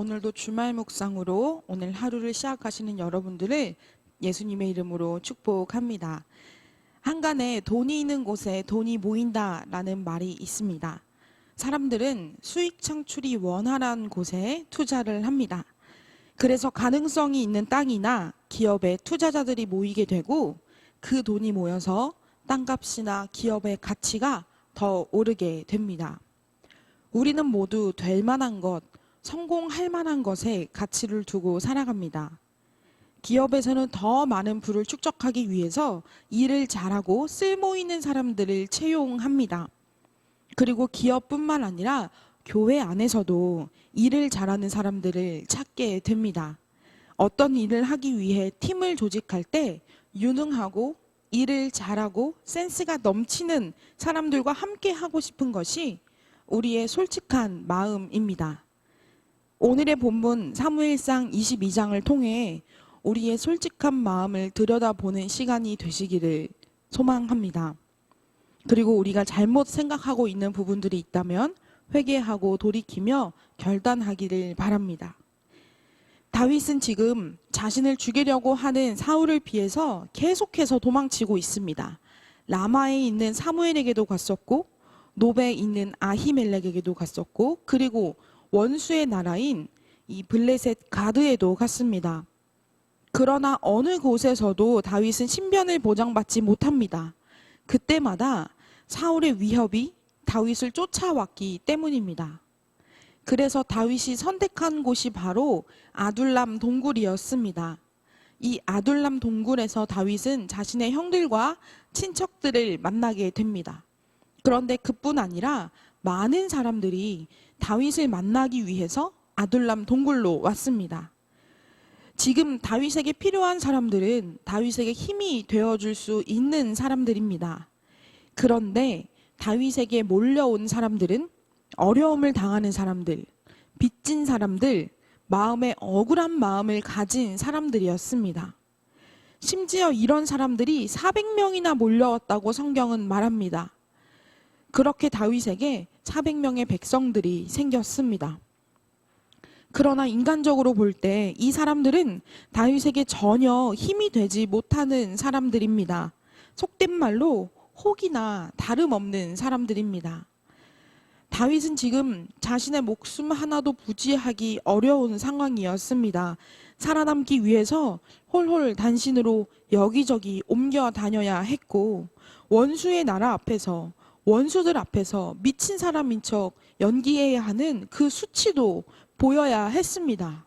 오늘도 주말 묵상으로 오늘 하루를 시작하시는 여러분들을 예수님의 이름으로 축복합니다. 한간에 돈이 있는 곳에 돈이 모인다라는 말이 있습니다. 사람들은 수익 창출이 원활한 곳에 투자를 합니다. 그래서 가능성이 있는 땅이나 기업에 투자자들이 모이게 되고 그 돈이 모여서 땅값이나 기업의 가치가 더 오르게 됩니다. 우리는 모두 될 만한 것, 성공할 만한 것에 가치를 두고 살아갑니다. 기업에서는 더 많은 부를 축적하기 위해서 일을 잘하고 쓸모 있는 사람들을 채용합니다. 그리고 기업뿐만 아니라 교회 안에서도 일을 잘하는 사람들을 찾게 됩니다. 어떤 일을 하기 위해 팀을 조직할 때 유능하고 일을 잘하고 센스가 넘치는 사람들과 함께 하고 싶은 것이 우리의 솔직한 마음입니다. 오늘의 본문 사무엘상 22장을 통해 우리의 솔직한 마음을 들여다보는 시간이 되시기를 소망합니다. 그리고 우리가 잘못 생각하고 있는 부분들이 있다면 회개하고 돌이키며 결단하기를 바랍니다. 다윗은 지금 자신을 죽이려고 하는 사울을 피해서 계속해서 도망치고 있습니다. 라마에 있는 사무엘에게도 갔었고 노베에 있는 아히멜렉에게도 갔었고 그리고 원수의 나라인 이 블레셋 가드에도 갔습니다. 그러나 어느 곳에서도 다윗은 신변을 보장받지 못합니다. 그때마다 사울의 위협이 다윗을 쫓아왔기 때문입니다. 그래서 다윗이 선택한 곳이 바로 아둘람 동굴이었습니다. 이 아둘람 동굴에서 다윗은 자신의 형들과 친척들을 만나게 됩니다. 그런데 그뿐 아니라 많은 사람들이 다윗을 만나기 위해서 아둘람 동굴로 왔습니다. 지금 다윗에게 필요한 사람들은 다윗에게 힘이 되어줄 수 있는 사람들입니다. 그런데 다윗에게 몰려온 사람들은 어려움을 당하는 사람들, 빚진 사람들, 마음에 억울한 마음을 가진 사람들이었습니다. 심지어 이런 사람들이 400명이나 몰려왔다고 성경은 말합니다. 그렇게 다윗에게 400명의 백성들이 생겼습니다. 그러나 인간적으로 볼 때 이 사람들은 다윗에게 전혀 힘이 되지 못하는 사람들입니다. 속된 말로 혹이나 다름없는 사람들입니다. 다윗은 지금 자신의 목숨 하나도 부지하기 어려운 상황이었습니다. 살아남기 위해서 홀홀 단신으로 여기저기 옮겨 다녀야 했고 원수의 나라 앞에서 원수들 앞에서 미친 사람인 척 연기해야 하는 그 수치도 보여야 했습니다.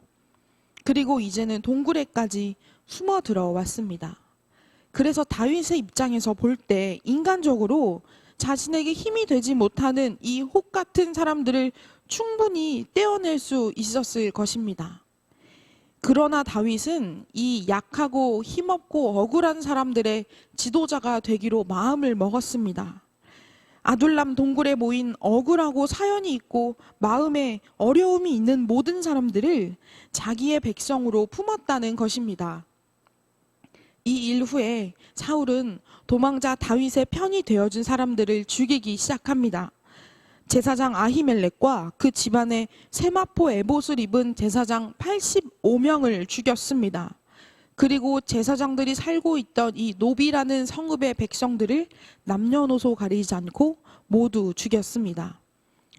그리고 이제는 동굴에까지 숨어 들어왔습니다. 그래서 다윗의 입장에서 볼 때 인간적으로 자신에게 힘이 되지 못하는 이 혹 같은 사람들을 충분히 떼어낼 수 있었을 것입니다. 그러나 다윗은 이 약하고 힘없고 억울한 사람들의 지도자가 되기로 마음을 먹었습니다. 아둘람 동굴에 모인 억울하고 사연이 있고 마음에 어려움이 있는 모든 사람들을 자기의 백성으로 품었다는 것입니다. 이 일 후에 사울은 도망자 다윗의 편이 되어준 사람들을 죽이기 시작합니다. 제사장 아히멜렉과 그 집안의 세마포 에봇을 입은 제사장 85명을 죽였습니다. 그리고 제사장들이 살고 있던 이 노비라는 성읍의 백성들을 남녀노소 가리지 않고 모두 죽였습니다.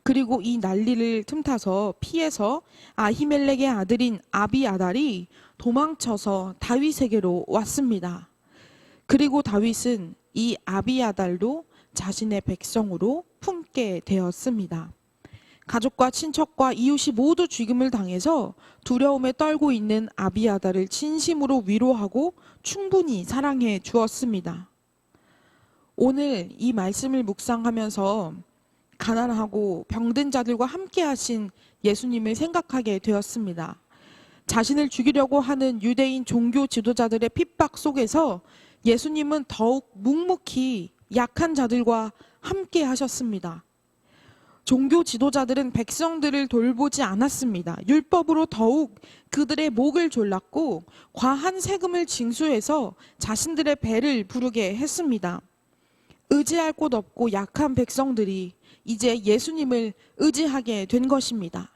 그리고 이 난리를 틈타서 피해서 아히멜렉의 아들인 아비아달이 도망쳐서 다윗에게로 왔습니다. 그리고 다윗은 이 아비아달도 자신의 백성으로 품게 되었습니다. 가족과 친척과 이웃이 모두 죽임을 당해서 두려움에 떨고 있는 아비아달을 진심으로 위로하고 충분히 사랑해 주었습니다. 오늘 이 말씀을 묵상하면서 가난하고 병든 자들과 함께 하신 예수님을 생각하게 되었습니다. 자신을 죽이려고 하는 유대인 종교 지도자들의 핍박 속에서 예수님은 더욱 묵묵히 약한 자들과 함께 하셨습니다. 종교 지도자들은 백성들을 돌보지 않았습니다. 율법으로 더욱 그들의 목을 졸랐고 과한 세금을 징수해서 자신들의 배를 부르게 했습니다. 의지할 곳 없고 약한 백성들이 이제 예수님을 의지하게 된 것입니다.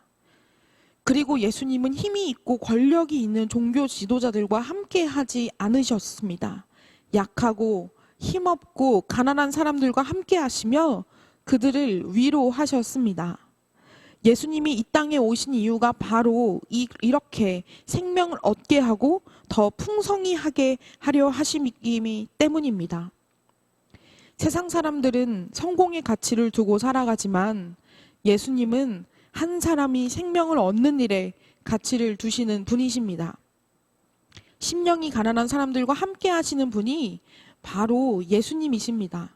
그리고 예수님은 힘이 있고 권력이 있는 종교 지도자들과 함께 하지 않으셨습니다. 약하고 힘없고 가난한 사람들과 함께 하시며 그들을 위로하셨습니다. 예수님이 이 땅에 오신 이유가 바로 이렇게 생명을 얻게 하고 더 풍성히 하게 하려 하시기 때문입니다. 세상 사람들은 성공의 가치를 두고 살아가지만 예수님은 한 사람이 생명을 얻는 일에 가치를 두시는 분이십니다. 심령이 가난한 사람들과 함께 하시는 분이 바로 예수님이십니다.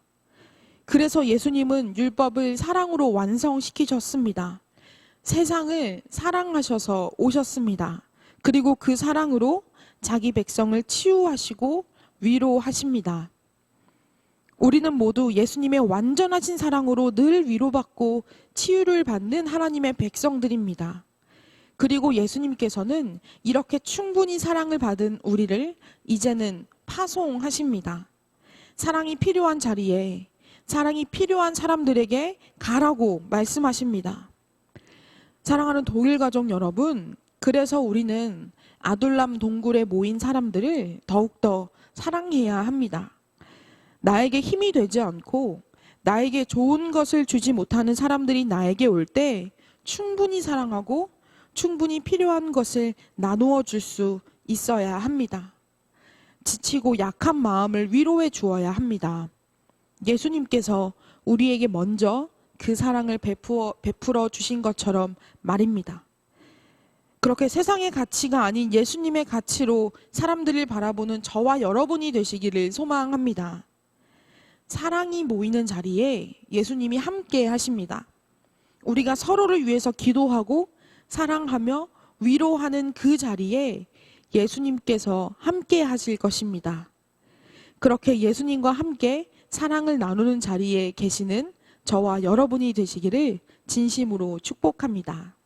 그래서 예수님은 율법을 사랑으로 완성시키셨습니다. 세상을 사랑하셔서 오셨습니다. 그리고 그 사랑으로 자기 백성을 치유하시고 위로하십니다. 우리는 모두 예수님의 완전하신 사랑으로 늘 위로받고 치유를 받는 하나님의 백성들입니다. 그리고 예수님께서는 이렇게 충분히 사랑을 받은 우리를 이제는 파송하십니다. 사랑이 필요한 자리에 사랑이 필요한 사람들에게 가라고 말씀하십니다. 사랑하는 독일 가족 여러분, 그래서 우리는 아둘람 동굴에 모인 사람들을 더욱더 사랑해야 합니다. 나에게 힘이 되지 않고 나에게 좋은 것을 주지 못하는 사람들이 나에게 올 때 충분히 사랑하고 충분히 필요한 것을 나누어 줄 수 있어야 합니다. 지치고 약한 마음을 위로해 주어야 합니다. 예수님께서 우리에게 먼저 그 사랑을 베풀어 주신 것처럼 말입니다. 그렇게 세상의 가치가 아닌 예수님의 가치로 사람들을 바라보는 저와 여러분이 되시기를 소망합니다. 사랑이 모이는 자리에 예수님이 함께 하십니다. 우리가 서로를 위해서 기도하고 사랑하며 위로하는 그 자리에 예수님께서 함께 하실 것입니다. 그렇게 예수님과 함께 사랑을 나누는 자리에 계시는 저와 여러분이 되시기를 진심으로 축복합니다.